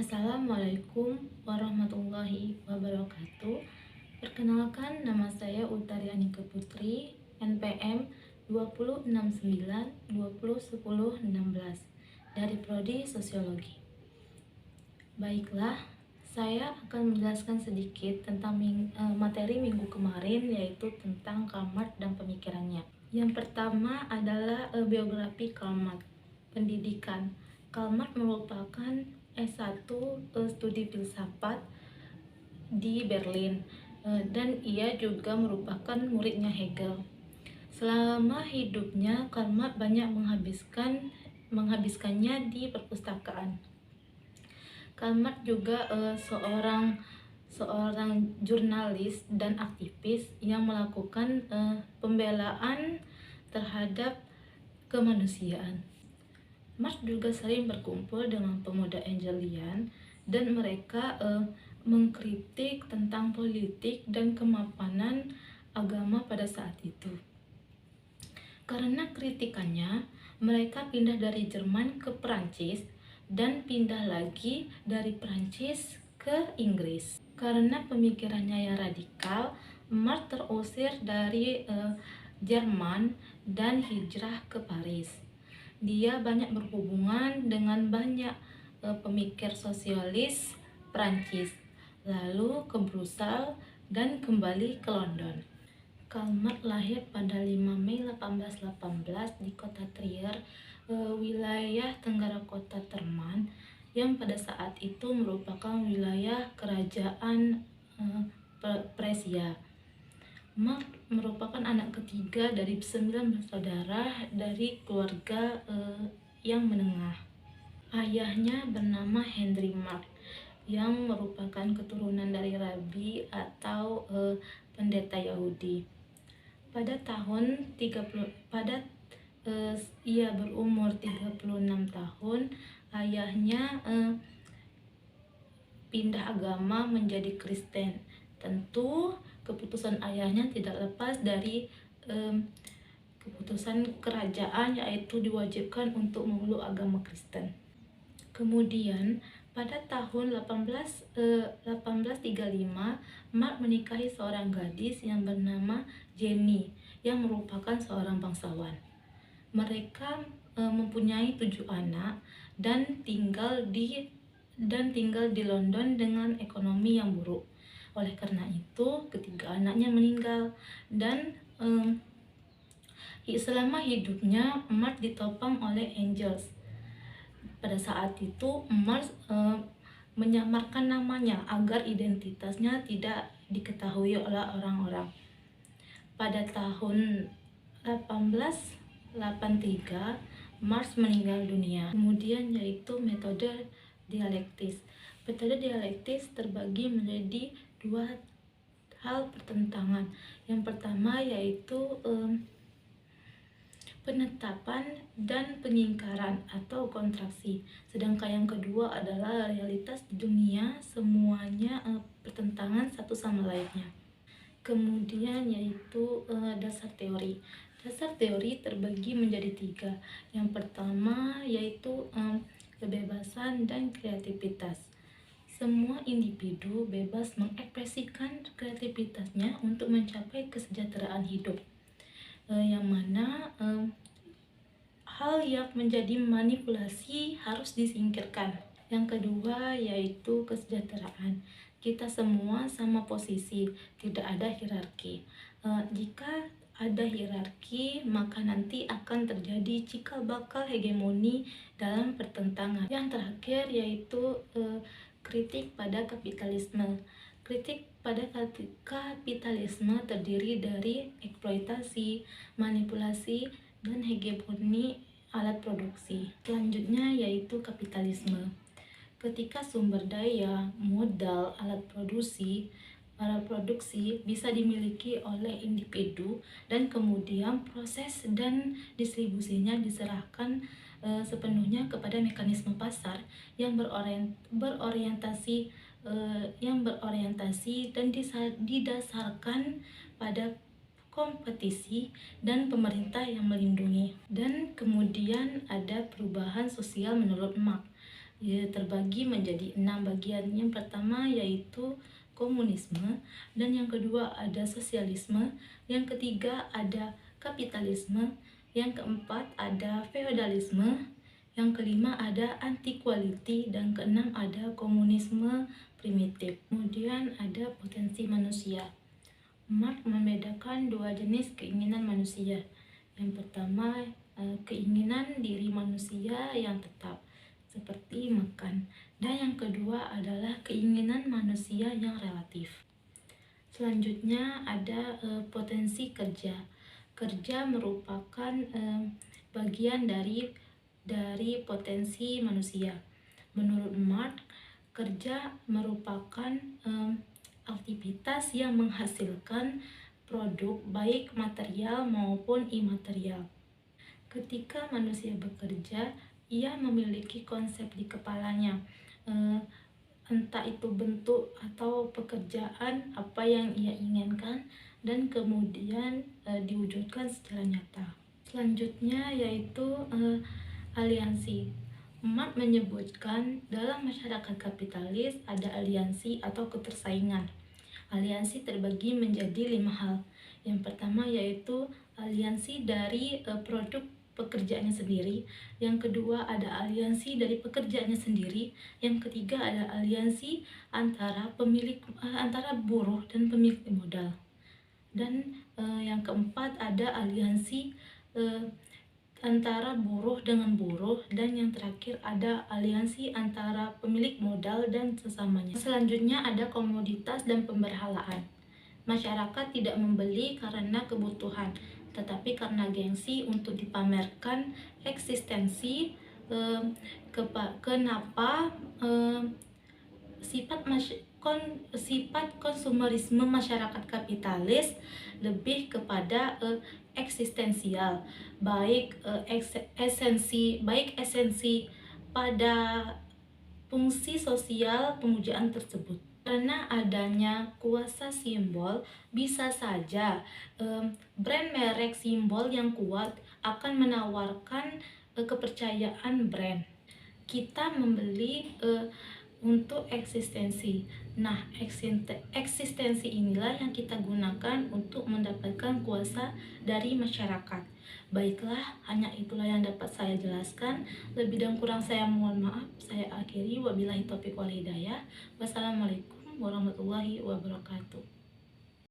Assalamualaikum warahmatullahi wabarakatuh. Perkenalkan, nama saya Utari Anika Putri, NPM 2069201016 dari Prodi Sosiologi. Baiklah, saya akan menjelaskan sedikit tentang materi minggu kemarin, yaitu tentang Karl Marx dan pemikirannya. Yang pertama adalah biografi Karl Marx. Pendidikan. Karl Marx merupakan S1 studi filsafat di Berlin, dan ia juga merupakan muridnya Hegel. Selama hidupnya, Karl Marx banyak menghabiskannya di perpustakaan. Karl Marx juga seorang jurnalis dan aktivis yang melakukan pembelaan terhadap kemanusiaan. Marx juga sering berkumpul dengan pemuda Hegelian dan mereka mengkritik tentang politik dan kemapanan agama pada saat itu. Karena kritikannya, mereka pindah dari Jerman ke Prancis dan pindah lagi dari Prancis ke Inggris. Karena pemikirannya yang radikal, Marx terusir dari Jerman dan hijrah ke Paris. Dia banyak berhubungan dengan banyak pemikir sosialis Prancis, lalu ke Brussels dan kembali ke London. Karl Marx lahir pada 5 Mei 1818 di kota Trier, wilayah Tenggara Kota Terman, yang pada saat itu merupakan wilayah kerajaan Prussia. Marx merupakan anak ketiga dari 9 bersaudara dari keluarga yang menengah. Ayahnya bernama Henry Marx, yang merupakan keturunan dari rabi atau pendeta Yahudi. Pada tahun 30 ia berumur 36 tahun, ayahnya pindah agama menjadi Kristen. Tentu keputusan ayahnya tidak lepas dari keputusan kerajaan, yaitu diwajibkan untuk memeluk agama Kristen. Kemudian pada tahun 1835 Marx menikahi seorang gadis yang bernama Jenny yang merupakan seorang bangsawan. Mereka mempunyai 7 anak dan tinggal di London dengan ekonomi yang buruk. Oleh karena itu, ketiga anaknya meninggal dan selama hidupnya Marx ditopang oleh Engels. Pada saat itu Marx menyamarkan namanya agar identitasnya tidak diketahui oleh orang-orang. Pada tahun 1883 Marx meninggal dunia. Kemudian yaitu metode dialektis. Metode dialektis terbagi menjadi 2 hal pertentangan. Yang pertama yaitu penetapan dan penyingkaran atau kontraksi. Sedangkan yang kedua adalah realitas di dunia, semuanya bertentangan satu sama lainnya. Kemudian yaitu dasar teori. Dasar teori terbagi menjadi 3. Yang pertama yaitu kebebasan dan kreativitas. Semua individu bebas mengekspresikan kreativitasnya untuk mencapai kesejahteraan hidup, yang mana hal yang menjadi manipulasi harus disingkirkan. Yang kedua yaitu kesejahteraan. Kita semua sama posisi, tidak ada hierarki. Jika ada hierarki, maka nanti akan terjadi cikal bakal hegemoni dalam pertentangan. Yang terakhir yaitu kritik pada kapitalisme. Kritik pada kapitalisme terdiri dari eksploitasi, manipulasi, dan hegemoni alat produksi. Selanjutnya yaitu kapitalisme. Ketika sumber daya, modal, alat produksi bisa dimiliki oleh individu dan kemudian proses dan distribusinya diserahkan sepenuhnya kepada mekanisme pasar yang berorientasi dan didasarkan pada kompetisi dan pemerintah yang melindungi. Dan kemudian ada perubahan sosial menurut Marx. ya, terbagi menjadi 6 bagian. Yang pertama yaitu komunisme, dan yang kedua ada sosialisme, yang ketiga ada kapitalisme, yang keempat ada feodalisme, yang kelima ada anti-quality, dan keenam ada komunisme primitif. Kemudian ada potensi manusia. Marx membedakan dua jenis keinginan manusia. Yang pertama, keinginan diri manusia yang tetap, seperti makan. Dan yang kedua adalah keinginan manusia yang relatif. Selanjutnya ada potensi kerja. Kerja merupakan bagian dari potensi manusia. Menurut Marx, kerja merupakan aktivitas yang menghasilkan produk baik material maupun imaterial. Ketika manusia bekerja, ia memiliki konsep di kepalanya, entah itu bentuk atau pekerjaan apa yang ia inginkan, dan kemudian diwujudkan secara nyata. Selanjutnya yaitu aliansi. Marx menyebutkan dalam masyarakat kapitalis ada aliansi atau ketersaingan. Aliansi terbagi menjadi 5 hal. Yang pertama yaitu aliansi dari produk pekerjaannya sendiri. Yang kedua ada aliansi dari pekerjaannya sendiri. Yang ketiga ada aliansi antara buruh dan pemilik modal. Dan yang keempat ada aliansi antara buruh dengan buruh, dan yang terakhir ada aliansi antara pemilik modal dan sesamanya. Selanjutnya ada komoditas dan pemberhalaan. Masyarakat tidak membeli karena kebutuhan, tetapi karena gengsi untuk dipamerkan eksistensi. Kenapa sifat konsumerisme masyarakat kapitalis lebih kepada eksistensial, baik esensi pada fungsi sosial pemujaan tersebut. Karena adanya kuasa simbol, bisa saja brand merek simbol yang kuat akan menawarkan kepercayaan brand. Kita membeli untuk eksistensi. Nah, eksistensi inilah yang kita gunakan untuk mendapatkan kuasa dari masyarakat. Baiklah, hanya itulah yang dapat saya jelaskan. Lebih dan kurang saya mohon maaf. Saya akhiri, wabillahi taufiq wal hidayah. Wassalamualaikum warahmatullahi wabarakatuh.